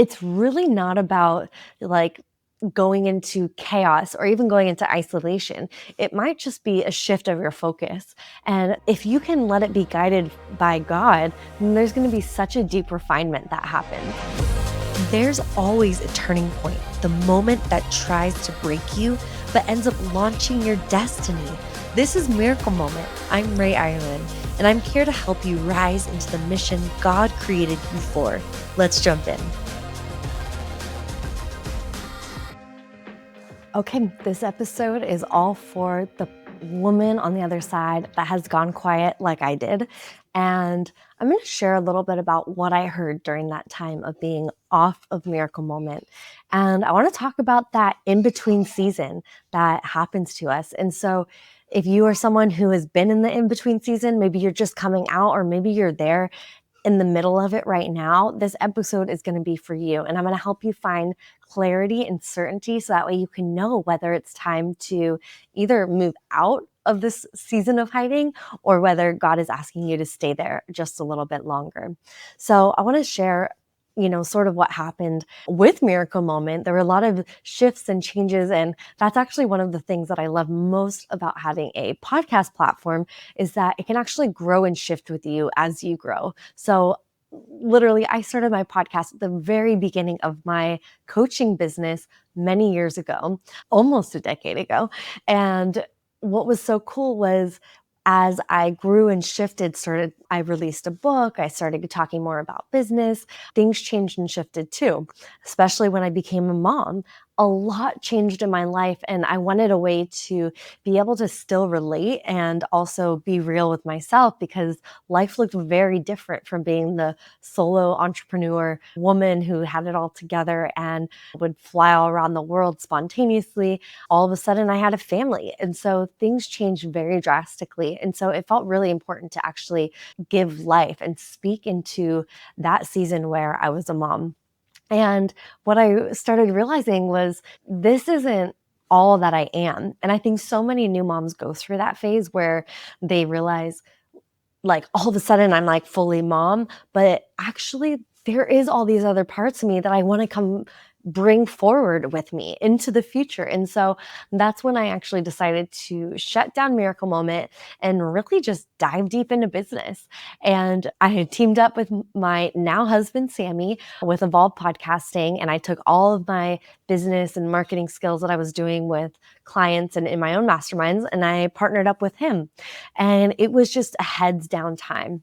it's really not about like going into chaos or even going into isolation. It might just be a shift of your focus. And if you can let it be guided by God, then there's going to be such a deep refinement that happens. There's always a turning point, the moment that tries to break you, but ends up launching your destiny. This is Miracle Moment. I'm Ray Ireland, and I'm here to help you rise into the mission God created you for. Let's jump in. Okay, this episode is all for the woman on the other side that has gone quiet like I did. And I'm going to share a little bit about what I heard during that time of being off of Miracle Moment. And I want to talk about that in-between season that happens to us. And so if you are someone who has been in the in-between season, maybe you're just coming out, or maybe you're there in the middle of it right now, this episode is going to be for you. And I'm going to help you find clarity and certainty so that way you can know whether it's time to either move out of this season of hiding or whether God is asking you to stay there just a little bit longer. So I want to share sort of what happened with Miracle Moment. There were a lot of shifts and changes, and that's actually one of the things that I love most about having a podcast platform is that it can actually grow and shift with you as you grow. So literally, I started my podcast at the very beginning of my coaching business many years ago, almost a decade ago. And what was so cool was as I grew and shifted, I released a book, I started talking more about business, things changed and shifted too, especially when I became a mom. A lot changed in my life, and I wanted a way to be able to still relate and also be real with myself because life looked very different from being the solo entrepreneur woman who had it all together and would fly all around the world spontaneously. All of a sudden, I had a family, and so things changed very drastically. And so it felt really important to actually give life and speak into that season where I was a mom. And what I started realizing was this isn't all that I am. And I think so many new moms go through that phase where they realize, like, all of a sudden I'm like fully mom, but actually there is all these other parts of me that I want to come bring forward with me into the future. And so that's when I actually decided to shut down Miracle Moment and really just dive deep into business. And I had teamed up with my now husband, Sammy, with Evolve Podcasting. And I took all of my business and marketing skills that I was doing with clients and in my own masterminds, and I partnered up with him. And it was just a heads down time.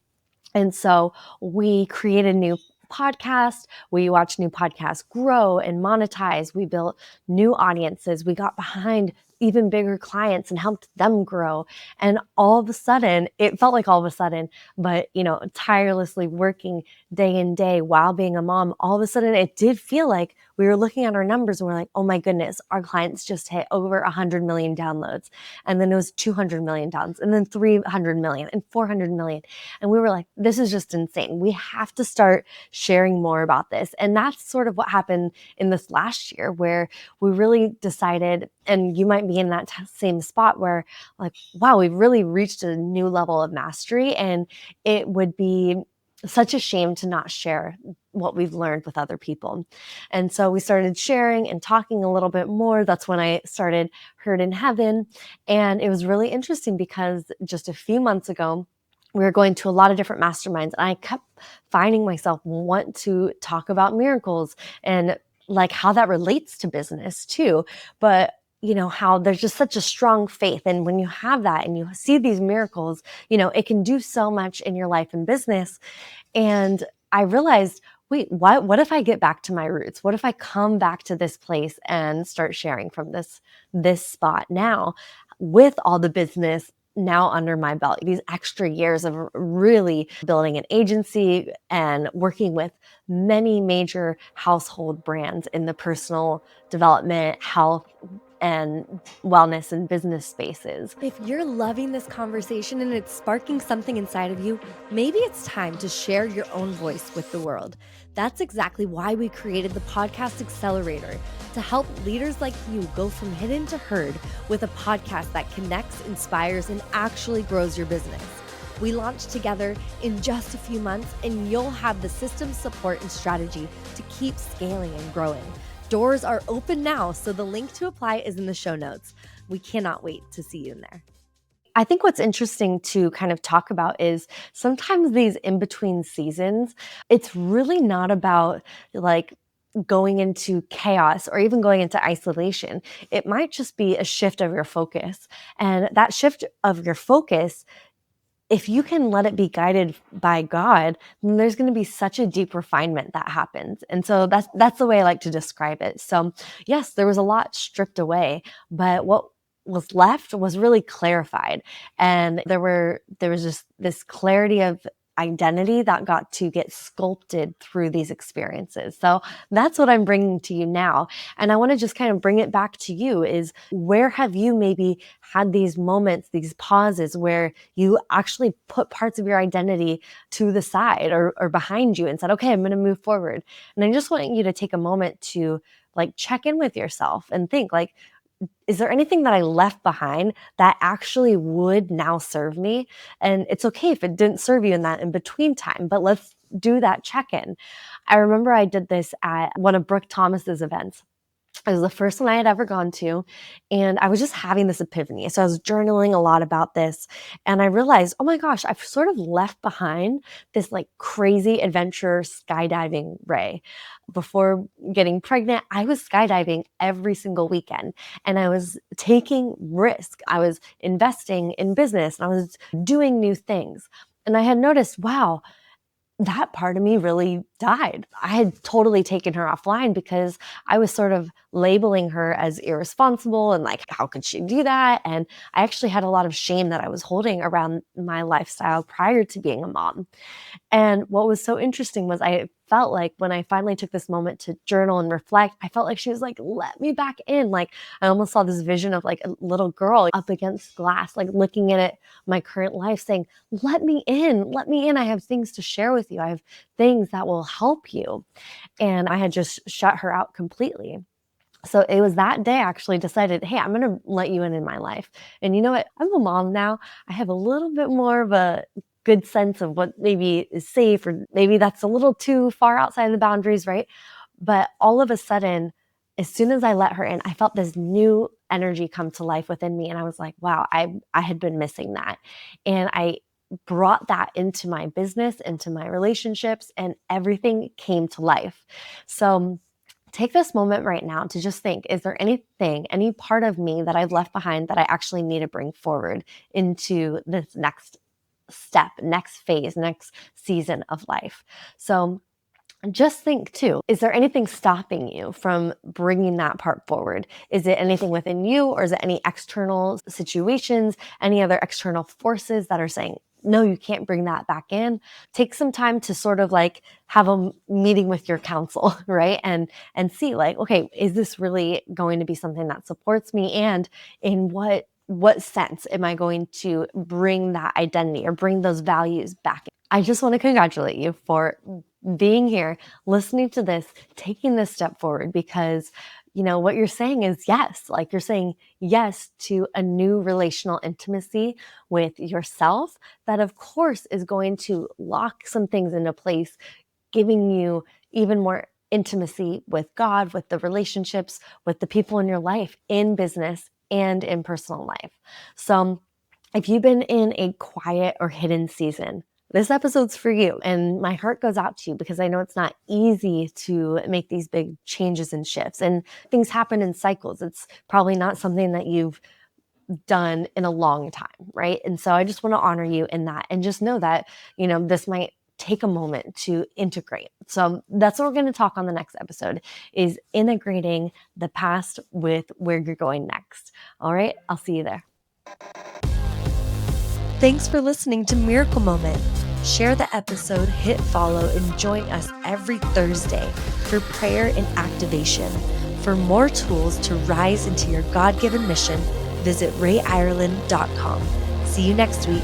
And so we created new podcast. We watched new podcasts grow and monetize. We built new audiences. We got behind even bigger clients and helped them grow. And all of a sudden, it felt like all of a sudden, but tirelessly working day in day while being a mom, all of a sudden it did feel like we were looking at our numbers and we're like, oh my goodness, our clients just hit over 100 million downloads. And then it was 200 million downloads, and then 300 million and 400 million. And we were like, this is just insane. We have to start sharing more about this. And that's sort of what happened in this last year, where we really decided, and you might be in that same spot where like, wow, we've really reached a new level of mastery, and it would be such a shame to not share what we've learned with other people. And so we started sharing and talking a little bit more. That's when I started Heard in Heaven. And it was really interesting because just a few months ago, we were going to a lot of different masterminds, and I kept finding myself want to talk about miracles and like how that relates to business too. But how there's just such a strong faith. And when you have that and you see these miracles, it can do so much in your life and business. And I realized, wait, what if I get back to my roots? What if I come back to this place and start sharing from this spot now with all the business now under my belt, these extra years of really building an agency and working with many major household brands in the personal development, health, and wellness and business spaces. If you're loving this conversation and it's sparking something inside of you, maybe it's time to share your own voice with the world. That's exactly why we created the Podcast Accelerator, to help leaders like you go from hidden to heard with a podcast that connects, inspires, and actually grows your business. We launch together in just a few months, and you'll have the system, support, and strategy to keep scaling and growing. Doors are open now, so the link to apply is in the show notes. We cannot wait to see you in there. I think what's interesting to kind of talk about is sometimes these in-between seasons, it's really not about like going into chaos or even going into isolation. It might just be a shift of your focus. And that shift of your focus, if you can let it be guided by God, then there's going to be such a deep refinement that happens. And so that's the way I like to describe it. So yes, there was a lot stripped away, but what was left was really clarified. And there was just this clarity of identity that got to get sculpted through these experiences. So that's what I'm bringing to you now. And I want to just kind of bring it back to you is where have you maybe had these moments, these pauses where you actually put parts of your identity to the side or behind you and said, okay, I'm going to move forward. And I just want you to take a moment to like check in with yourself and think like, is there anything that I left behind that actually would now serve me? And it's okay if it didn't serve you in that in between time, but let's do that check-in. I remember I did this at one of Brooke Thomas's events. It was the first one I had ever gone to, and I was just having this epiphany. So I was journaling a lot about this, and I realized, oh my gosh, I've sort of left behind this like crazy adventure skydiving Ray. Before getting pregnant, I was skydiving every single weekend, and I was taking risk. I was investing in business, and I was doing new things. And I had noticed, wow, that part of me really died. I had totally taken her offline because I was sort of labeling her as irresponsible and like, how could she do that? And I actually had a lot of shame that I was holding around my lifestyle prior to being a mom. And what was so interesting was I felt like when I finally took this moment to journal and reflect, I felt like she was like, let me back in. Like I almost saw this vision of like a little girl up against glass, like looking at it, my current life saying, let me in, let me in. I have things to share with you. I have things that will help you. And I had just shut her out completely. So it was that day I actually decided, hey, I'm going to let you in my life. And you know what? I'm a mom now. I have a little bit more of a good sense of what maybe is safe or maybe that's a little too far outside the boundaries, right? But all of a sudden, as soon as I let her in, I felt this new energy come to life within me. And I was like, wow, I had been missing that. And I brought that into my business, into my relationships, and everything came to life. So take this moment right now to just think, is there anything, any part of me that I've left behind that I actually need to bring forward into this next step, next phase, next season of life? So just think too, is there anything stopping you from bringing that part forward? Is it anything within you, or is it any external situations, any other external forces that are saying, no, you can't bring that back in? Take some time to sort of like have a meeting with your counsel, right? And see like, okay, is this really going to be something that supports me? And in what sense am I going to bring that identity or bring those values back? I just want to congratulate you for being here, listening to this, taking this step forward, because you know what you're saying is yes. Like you're saying yes to a new relational intimacy with yourself that of course is going to lock some things into place, giving you even more intimacy with God, with the relationships, with the people in your life, in business and in personal life. So if you've been in a quiet or hidden season, this episode's for you. And my heart goes out to you because I know it's not easy to make these big changes and shifts, and things happen in cycles. It's probably not something that you've done in a long time, right? And so I just want to honor you in that and just know that, you know, this might take a moment to integrate. So that's what we're going to talk on the next episode, is integrating the past with where you're going next. All right, I'll see you there. Thanks for listening to Miracle Moment. Share the episode, hit follow, and join us every Thursday for prayer and activation. For more tools to rise into your God-given mission, visit rayireland.com. See you next week.